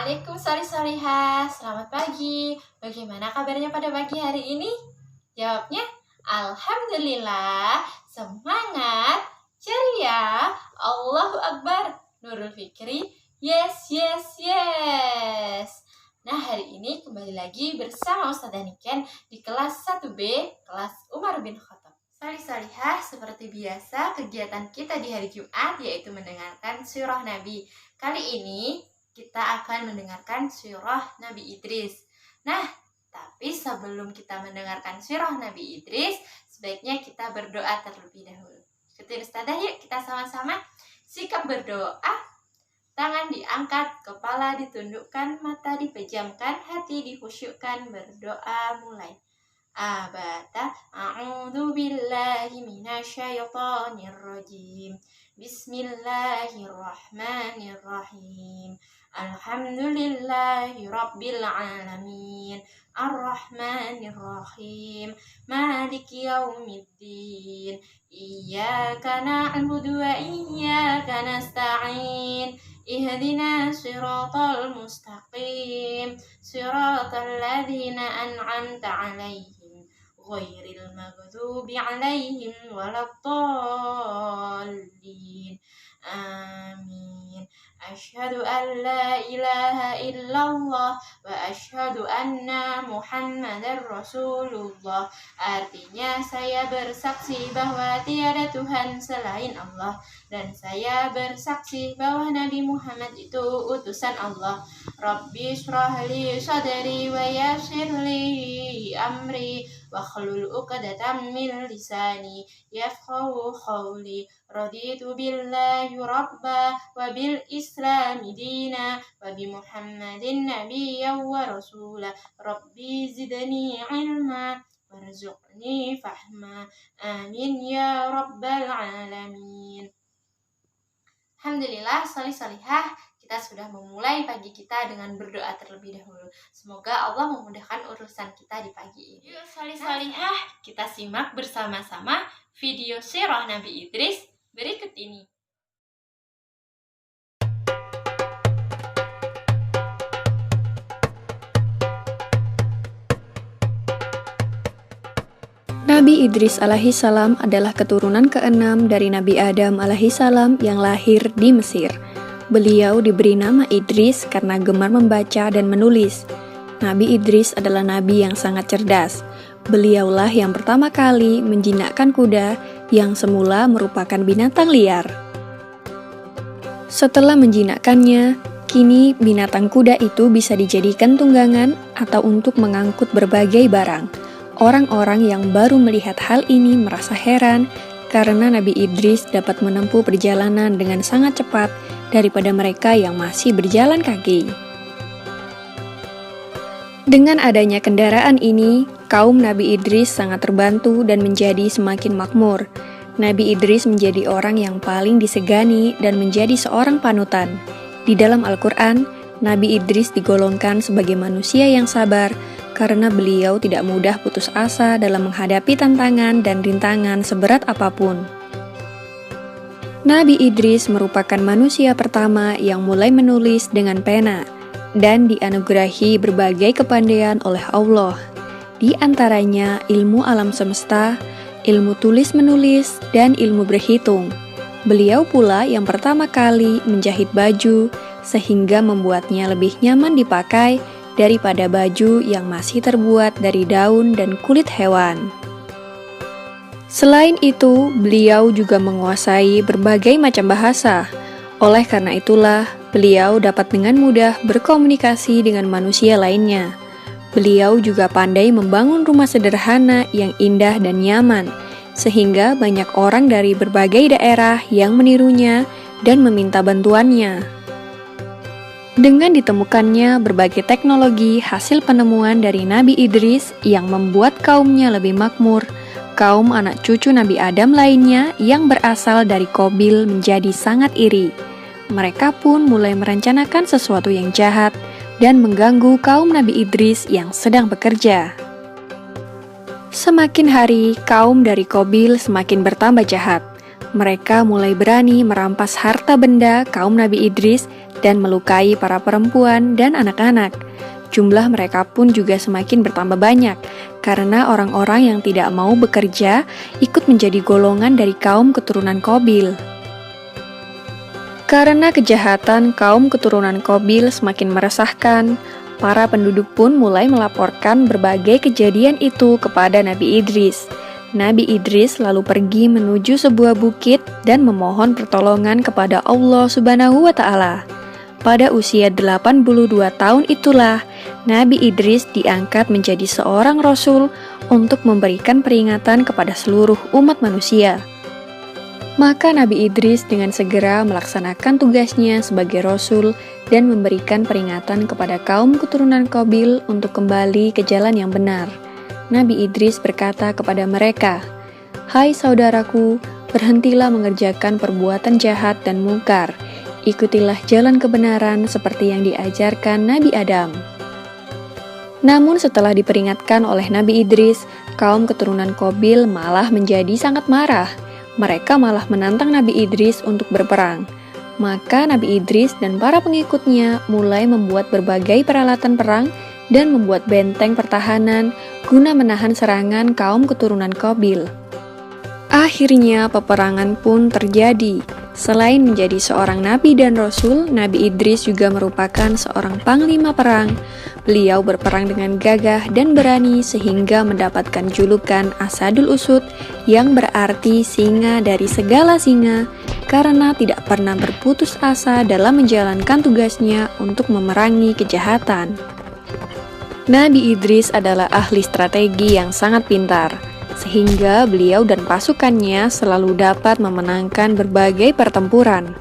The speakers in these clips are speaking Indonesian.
Assalamualaikum Salih-Salihah, selamat pagi. Bagaimana kabarnya pada pagi hari ini? Jawabnya, Alhamdulillah, semangat, ceria, Allahu Akbar, Nurul Fikri, yes, yes, yes. Nah, hari ini kembali lagi bersama Ustazah Niken di kelas 1B, kelas Umar bin Khattab. Salih-Salihah, seperti biasa, kegiatan kita di hari Jumat yaitu mendengarkan surah Nabi. Kali ini kita akan mendengarkan surah Nabi Idris. Nah, tapi sebelum kita mendengarkan surah Nabi Idris, sebaiknya kita berdoa terlebih dahulu. Ikutin Ustazah yuk, kita sama-sama sikap berdoa. Tangan diangkat, kepala ditundukkan, mata dipejamkan, hati dikhusyukkan, berdoa mulai. Abata, a'udzu billahi minasyaitonir rajim. Bismillahirrahmanirrahim. Alhamdulillahi rabbil alamin. Ar-Rahmanir-Rahim. Maliki yaumiddin. Iyyaka na'budu wa iyyaka nasta'in. Ihdina siratal mustaqim. Siratal ladzina an'amta 'alaihim ghairil maghdubi 'alaihim waladdallin. Amin. Asyhadu an la ilaha illallah wa asyhadu anna Muhammadar Rasulullah. Artinya saya bersaksi bahwa tiada Tuhan selain Allah dan saya bersaksi bahwa Nabi Muhammad itu utusan Allah. Rabbi shrah li sadri wa yassir li amri wa hlul 'uqdatam min lisani yafqahu qawli. Raditu billahi rabba wa bil islami dina wa bi Muhammadin nabiyyan wa rasula. Rabbi zidni ilma warzuqni fahma. Amin ya rabbal alamin. Alhamdulillah, salih-salihah, kita sudah memulai pagi kita dengan berdoa terlebih dahulu. Semoga Allah memudahkan urusan kita di pagi ini. Yuk salih-salihah, kita simak bersama-sama video sirah Nabi Idris berikut ini. Nabi Idris alaihissalam adalah keturunan keenam dari Nabi Adam alaihissalam yang lahir di Mesir. Beliau diberi nama Idris karena gemar membaca dan menulis. Nabi Idris adalah nabi yang sangat cerdas. Beliaulah yang pertama kali menjinakkan kuda yang semula merupakan binatang liar. Setelah menjinakkannya, kini binatang kuda itu bisa dijadikan tunggangan atau untuk mengangkut berbagai barang. Orang-orang yang baru melihat hal ini merasa heran karena Nabi Idris dapat menempuh perjalanan dengan sangat cepat daripada mereka yang masih berjalan kaki. Dengan adanya kendaraan ini, kaum Nabi Idris sangat terbantu dan menjadi semakin makmur. Nabi Idris menjadi orang yang paling disegani dan menjadi seorang panutan. Di dalam Al-Quran, Nabi Idris digolongkan sebagai manusia yang sabar karena beliau tidak mudah putus asa dalam menghadapi tantangan dan rintangan seberat apapun. Nabi Idris merupakan manusia pertama yang mulai menulis dengan pena dan dianugerahi berbagai kepandaian oleh Allah. Di antaranya ilmu alam semesta, ilmu tulis-menulis, dan ilmu berhitung. Beliau pula yang pertama kali menjahit baju sehingga membuatnya lebih nyaman dipakai daripada baju yang masih terbuat dari daun dan kulit hewan. Selain itu, beliau juga menguasai berbagai macam bahasa. Oleh karena itulah, beliau dapat dengan mudah berkomunikasi dengan manusia lainnya. Beliau juga pandai membangun rumah sederhana yang indah dan nyaman, sehingga banyak orang dari berbagai daerah yang menirunya dan meminta bantuannya. Dengan ditemukannya berbagai teknologi hasil penemuan dari Nabi Idris yang membuat kaumnya lebih makmur, kaum anak cucu Nabi Adam lainnya yang berasal dari Qabil menjadi sangat iri. Mereka pun mulai merencanakan sesuatu yang jahat dan mengganggu kaum Nabi Idris yang sedang bekerja. Semakin hari, kaum dari Qabil semakin bertambah jahat. Mereka mulai berani merampas harta benda kaum Nabi Idris dan melukai para perempuan dan anak-anak. Jumlah mereka pun juga semakin bertambah banyak, karena orang-orang yang tidak mau bekerja ikut menjadi golongan dari kaum keturunan Qabil. Karena kejahatan kaum keturunan Qabil semakin meresahkan, para penduduk pun mulai melaporkan berbagai kejadian itu kepada Nabi Idris. Nabi Idris lalu pergi menuju sebuah bukit dan memohon pertolongan kepada Allah Subhanahu wa Ta'ala. Pada usia 82 tahun itulah Nabi Idris diangkat menjadi seorang rasul untuk memberikan peringatan kepada seluruh umat manusia. Maka Nabi Idris dengan segera melaksanakan tugasnya sebagai rasul dan memberikan peringatan kepada kaum keturunan Qabil untuk kembali ke jalan yang benar. Nabi Idris berkata kepada mereka, "Hai saudaraku, berhentilah mengerjakan perbuatan jahat dan mungkar. Ikutilah jalan kebenaran seperti yang diajarkan Nabi Adam." Namun setelah diperingatkan oleh Nabi Idris, kaum keturunan Qabil malah menjadi sangat marah. Mereka malah menantang Nabi Idris untuk berperang. Maka Nabi Idris dan para pengikutnya mulai membuat berbagai peralatan perang dan membuat benteng pertahanan guna menahan serangan kaum keturunan Qabil. Akhirnya peperangan pun terjadi. Selain menjadi seorang nabi dan rasul, Nabi Idris juga merupakan seorang panglima perang. Beliau berperang dengan gagah dan berani sehingga mendapatkan julukan Asadul Usud yang berarti singa dari segala singa karena tidak pernah berputus asa dalam menjalankan tugasnya untuk memerangi kejahatan. Nabi Idris adalah ahli strategi yang sangat pintar, sehingga beliau dan pasukannya selalu dapat memenangkan berbagai pertempuran.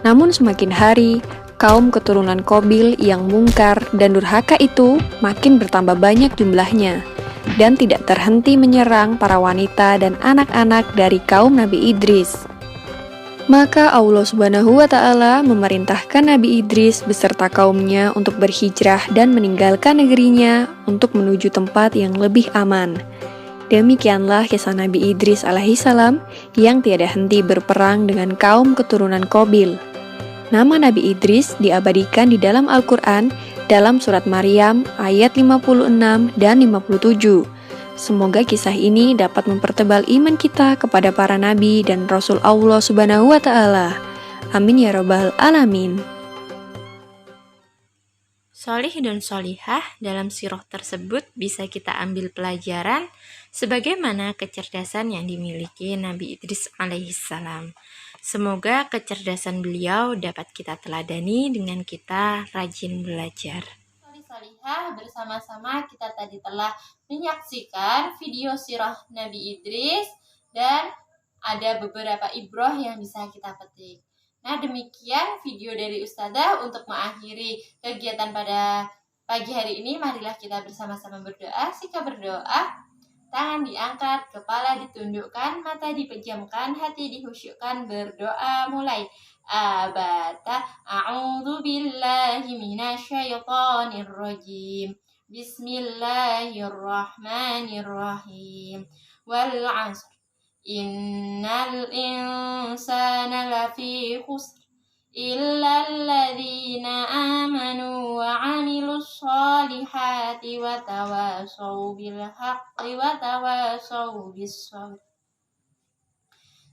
Namun semakin hari, kaum keturunan Qabil yang mungkar dan durhaka itu makin bertambah banyak jumlahnya, dan tidak terhenti menyerang para wanita dan anak-anak dari kaum Nabi Idris. Maka Allah Subhanahu wa Ta'ala memerintahkan Nabi Idris beserta kaumnya untuk berhijrah dan meninggalkan negerinya untuk menuju tempat yang lebih aman. Demikianlah kisah Nabi Idris alaihissalam yang tiada henti berperang dengan kaum keturunan Qabil. Nama Nabi Idris diabadikan di dalam Al-Quran dalam surat Maryam ayat 56 dan 57. Semoga kisah ini dapat mempertebal iman kita kepada para nabi dan rasul Allah Subhanahu wa Ta'ala. Amin ya rabbal alamin. Solih dan solihah dalam sirah tersebut bisa kita ambil pelajaran sebagaimana kecerdasan yang dimiliki Nabi Idris alaihissalam. Semoga kecerdasan beliau dapat kita teladani dengan kita rajin belajar. Solihah, bersama-sama kita tadi telah menyaksikan video sirah Nabi Idris dan ada beberapa ibrah yang bisa kita petik. Nah, demikian video dari Ustazah untuk mengakhiri kegiatan pada pagi hari ini. Marilah kita bersama-sama berdoa. Sikap berdoa, tangan diangkat, kepala ditundukkan, mata dipejamkan, hati dihusyukkan. Berdoa mulai. Abata, a'udzu billahi minasyaitonir rajim. Bismillahirrahmanirrahim. Wal 'asr. Innal insana lafi khusr illa alladzina amanu wa 'amilus solihati wa tawasaw bil haqqi wa tawasaw bis sabr.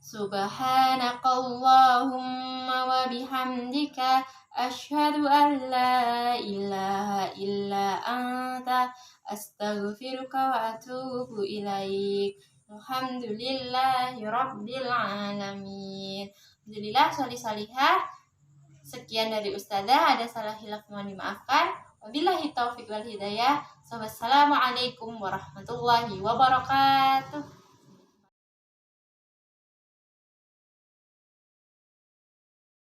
Subhanakallahumma wa bihamdika asyhadu an la ilaha illa anta astaghfiruka wa atubu ilaik. Alhamdulillahi rabbil alamin. Alhamdulillah, solih-solihah. Sekian dari Ustazah, ada salah hilaf mohon dimaafkan. Wabillahi taufiq wal hidayah. Wassalamualaikum warahmatullahi wabarakatuh.